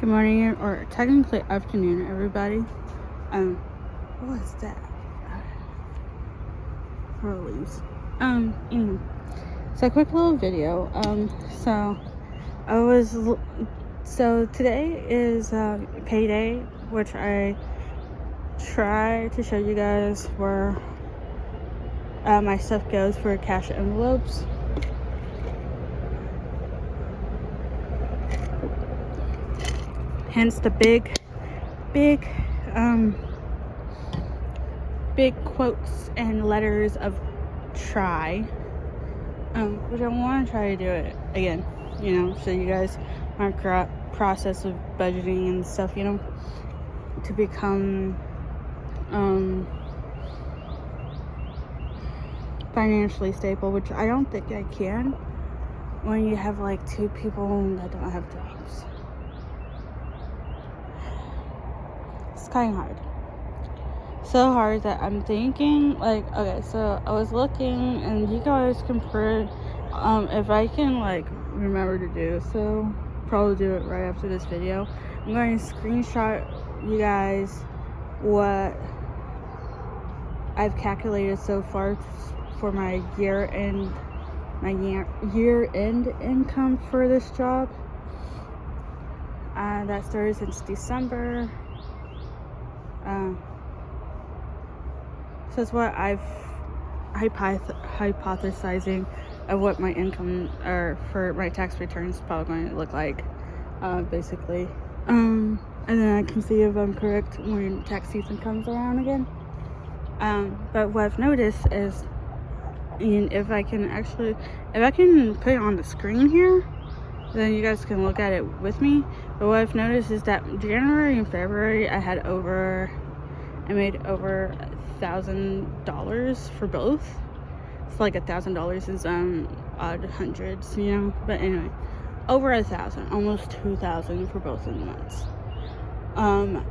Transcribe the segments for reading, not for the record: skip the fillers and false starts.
Good morning, or technically afternoon, everybody. What was that? Leaves. Anyway, so a quick little video. So today is payday, which I try to show you guys where my stuff goes for cash envelopes. Hence the big quotes and letters of try, which I want to try to do it again, so you guys my process of budgeting and stuff, to become financially stable, which I don't think I can when you have like two people that don't have jobs. It's kind of hard. So hard that I'm thinking, like, okay, so I was looking, and you guys can if I can, like, remember to do so, probably do it right after this video. I'm going to screenshot you guys what I've calculated so far for my year-end income for this job. That started since December. So that's what I've hypothesizing of what my income or for my tax return is probably going to look like, basically. And then I can see if I'm correct when tax season comes around again. But what I've noticed is, and if I can put it on the screen here, then you guys can look at it with me. But what I've noticed is that January and February I made over $1,000 for both. It's like $1,000 is odd hundreds, but anyway, over 1,000, almost 2,000 for both of the months. And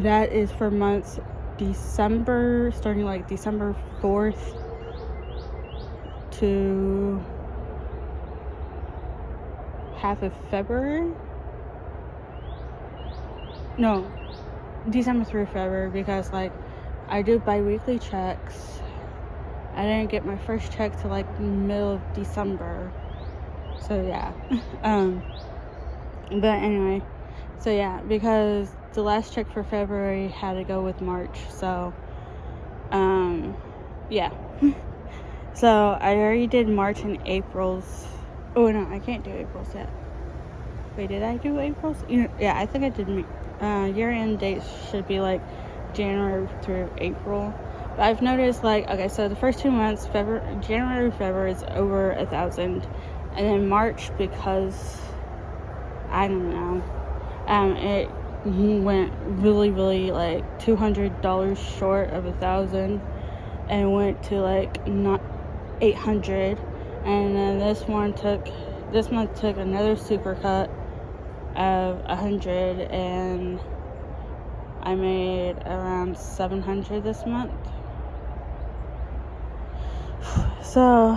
that is for months December, starting like December 4th to half of February. No, December through February, because like I do bi-weekly checks. I didn't get my first check till like middle of December, so yeah. But anyway, so yeah, because the last check for February had to go with March, so yeah. So I already did March and April's. Oh no, I can't do April's yet. Wait, did I do April's? Yeah, I think I did. Year-end dates should be like January through April. But I've noticed, like, okay, so the first 2 months, January, February is over 1,000, and then March, because I don't know, it went really, really like $200 short of 1,000, and went to like not 800, and then this month took another super cut of 100, and I made around 700 this month. So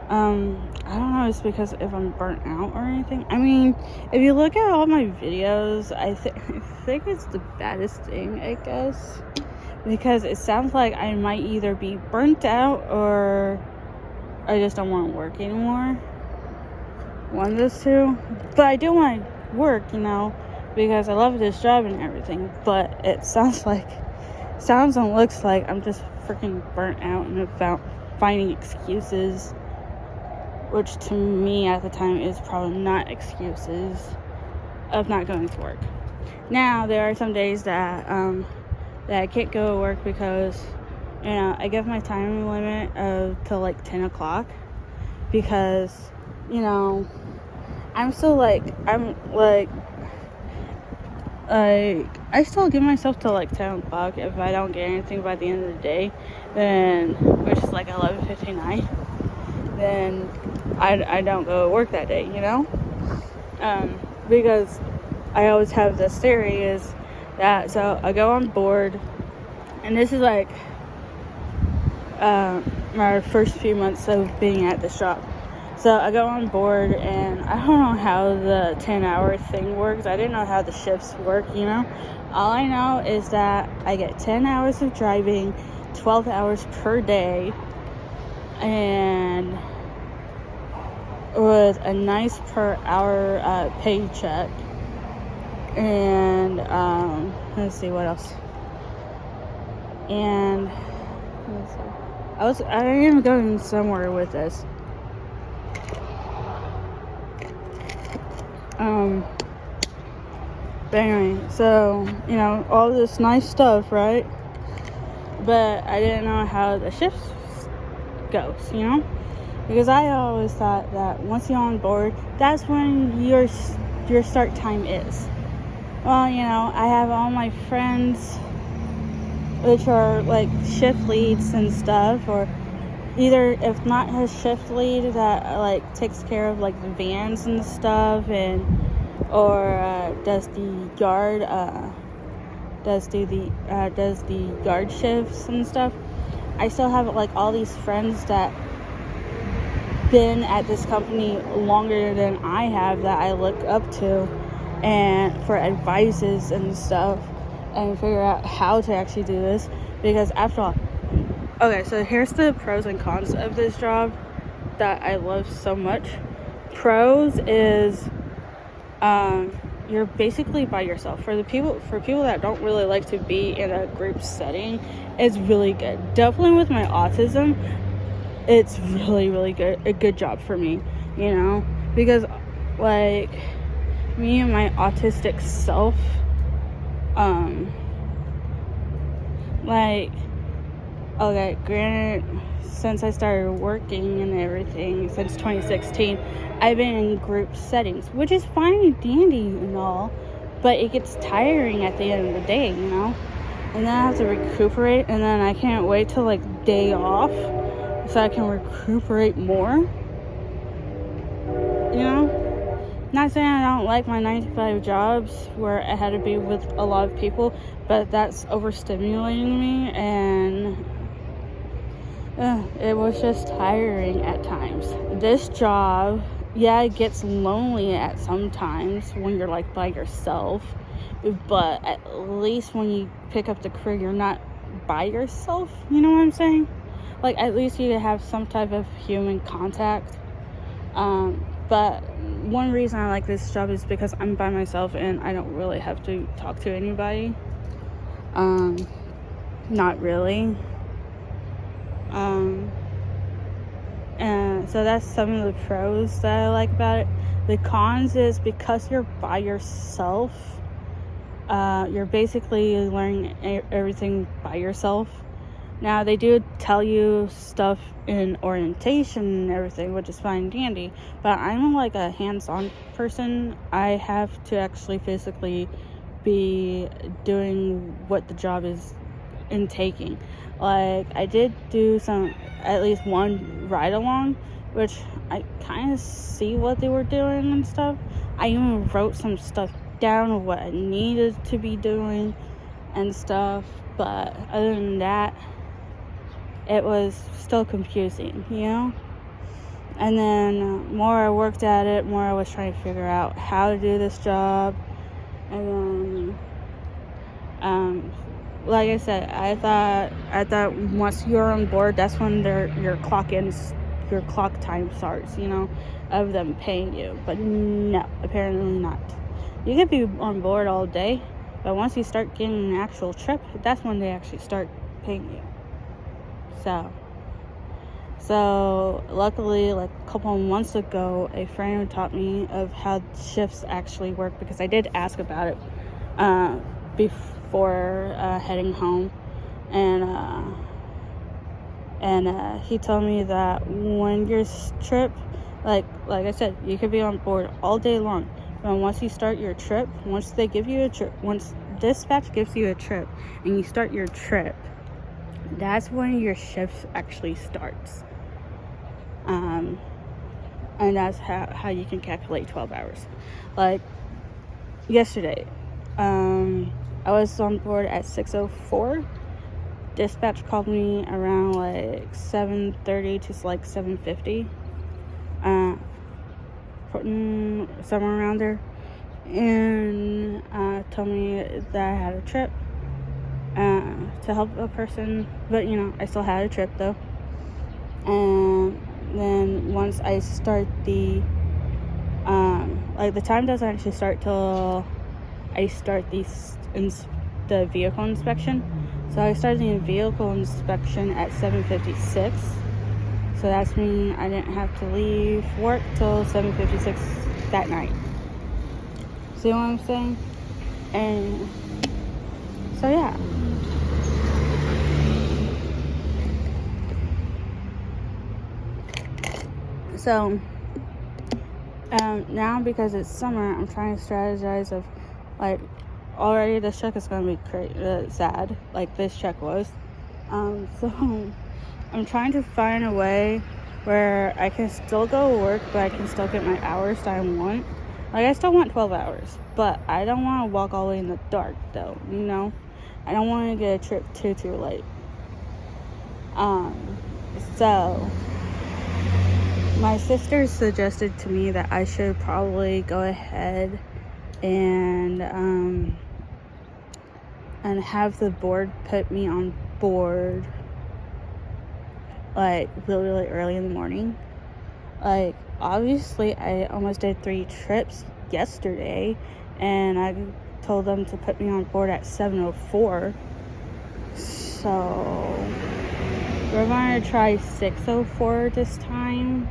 I don't know, it's because if I'm burnt out or anything. I mean, if you look at all my videos, I think it's the baddest thing, I guess, because it sounds like I might either be burnt out or I just don't want to work anymore. One of those two. But I do want to work, because I love this job and everything. But it sounds and looks like I'm just freaking burnt out and about finding excuses, which to me at the time is probably not excuses of not going to work. Now there are some days that I can't go to work because I give my time limit till like 10 o'clock, because I still give myself till like 10 o'clock. If I don't get anything by the end of the day, then, which is like 11:59, then I don't go to work that day, because I always have this theory is that, so I go on board, and this is like my first few months of being at this job. So So I go on board, and I don't know how the 10-hour thing works. I didn't know how the shifts work, All I know is that I get 10 hours of driving, 12 hours per day, and with a nice per hour paycheck. And let's see what else. And I am going somewhere with this. But anyway, so all this nice stuff, right? But I didn't know how the shifts goes, because I always thought that once you're on board, that's when your start time is. Well, I have all my friends, which are like shift leads and stuff, or either if not his shift lead that like takes care of like the vans and stuff, and or does the yard does the yard shifts and stuff. I still have like all these friends that been at this company longer than I have that I look up to and for advices and stuff, and figure out how to actually do this, because after all, okay, so here's the pros and cons of this job that I love so much. Pros is you're basically by yourself. For people that don't really like to be in a group setting, it's really good. Definitely with my autism, it's really, really good. A good job for me, because like me and my autistic self, okay, granted, since I started working and everything since 2016, I've been in group settings, which is fine and dandy and all, but it gets tiring at the end of the day, and then I have to recuperate, and then I can't wait till like day off so I can recuperate more, Not saying I don't like my 9-to-5 jobs where I had to be with a lot of people, but that's overstimulating me, and it was just tiring at times. This job, yeah, it gets lonely at some times when you're like by yourself, but at least when you pick up the crew, you're not by yourself, you know what I'm saying? Like, at least you have some type of human contact. But one reason I like this job is because I'm by myself and I don't really have to talk to anybody. Not really. And so that's some of the pros that I like about it. The cons is because you're by yourself, you're basically learning everything by yourself. Now, they do tell you stuff in orientation and everything, which is fine and dandy, but I'm like a hands-on person. I have to actually physically be doing what the job is intaking. Like, I did do at least one ride-along, which I kind of see what they were doing and stuff. I even wrote some stuff down of what I needed to be doing and stuff, but other than that, it was still confusing, And then more I worked at it, more I was trying to figure out how to do this job. And then, like I said, I thought once you're on board, that's when your clock time starts, of them paying you. But no, apparently not. You could be on board all day, but once you start getting an actual trip, that's when they actually start paying you. So luckily, like a couple of months ago, a friend taught me of how shifts actually work, because I did ask about it before heading home, and he told me that when your trip, like I said, you could be on board all day long, but once you start your trip, once they give you a trip, once dispatch gives you a trip and you start your trip, that's when your shift actually starts. And that's how you can calculate 12 hours. Like yesterday, I was on board at 6:04. Dispatch called me around like 7:30 to like 7:50. somewhere around there, and told me that I had a trip to help a person, but I still had a trip though. And then once I start the time doesn't actually start till I start the vehicle inspection. So I started the vehicle inspection at 7:56. So that's mean I didn't have to leave work till 7:56 that night. See what I'm saying? And so yeah. So now because it's summer, I'm trying to strategize of like already this check is gonna be sad, like this check was. So I'm trying to find a way where I can still go to work, but I can still get my hours that I want. Like I still want 12 hours, but I don't want to walk all the way in the dark though. I don't want to get a trip too late. So my sister suggested to me that I should probably go ahead and have the board put me on board like really early in the morning. Like obviously I almost did 3 trips yesterday, and I told them to put me on board at 7:04. So we're going to try 6:04 this time,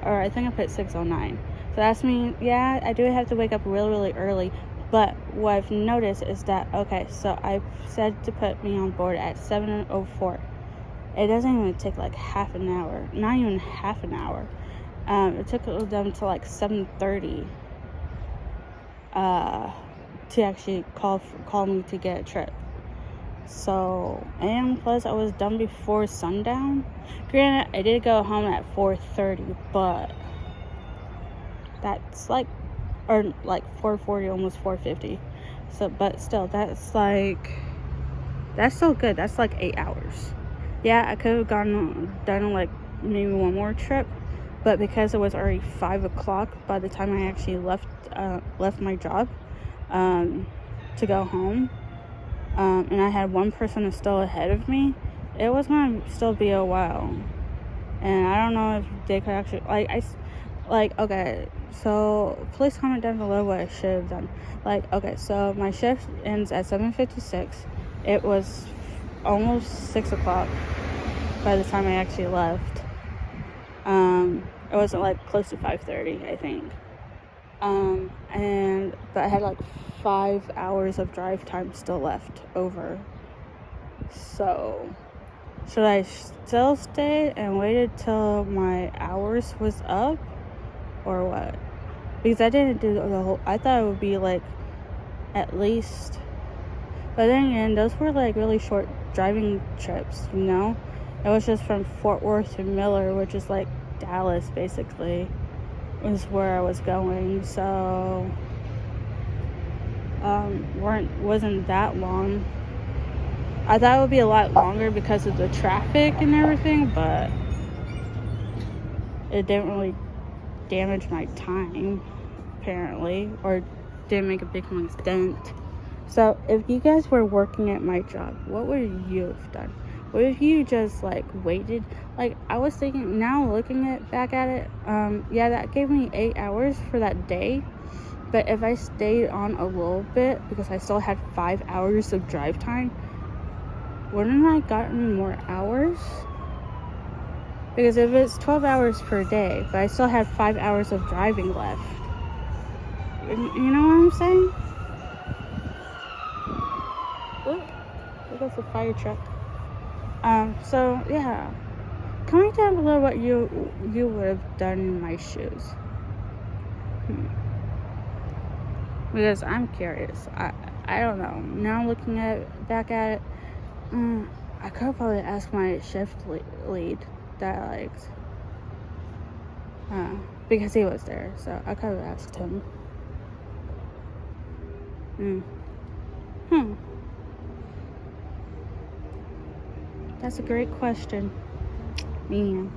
or I think I put 6:09. So that's me. Yeah, I do have to wake up really early, but what I've noticed is that so I said to put me on board at 7:04. It doesn't even take like half an hour, not even half an hour. It took them to like 7:30 to actually call me to get a trip. So, and plus I was done before sundown. Granted, I did go home at 4:30, but that's like 4:40, almost 4:50. So, but still, that's still good. That's like 8 hours. Yeah, I could have done like maybe one more trip, but because it was already 5 o'clock by the time I actually left my job to go home, and I had one person still ahead of me, it was going to still be a while. And I don't know if they could actually okay, so please comment down below what I should have done. Okay, so my shift ends at 7:56. It was almost 6 o'clock by the time I actually left. It wasn't like close to 5:30, I think. But I had like 5 hours of drive time still left over. So should I still stay and waited till my hours was up, or what? Because I didn't do the whole. I thought it would be like at least. But then again, those were like really short driving trips. It was just from Fort Worth to Miller, which is like Dallas basically, was where I was going. So wasn't that long. I thought it would be a lot longer because of the traffic and everything, but it didn't really damage my time, apparently, or didn't make a big dent. So if you guys were working at my job, what would you have done? What if you just waited? I was thinking, now looking back at it, yeah, that gave me 8 hours for that day. But if I stayed on a little bit, because I still had 5 hours of drive time, wouldn't I gotten more hours? Because if it's 12 hours per day, but I still had 5 hours of driving left. You know what I'm saying? Look, there goes the fire truck. So yeah, comment down below what you would have done in my shoes. Because I'm curious. I don't know. Now looking back at it, I could probably ask my shift lead that I liked, because he was there, so I could have asked him. That's a great question. Man.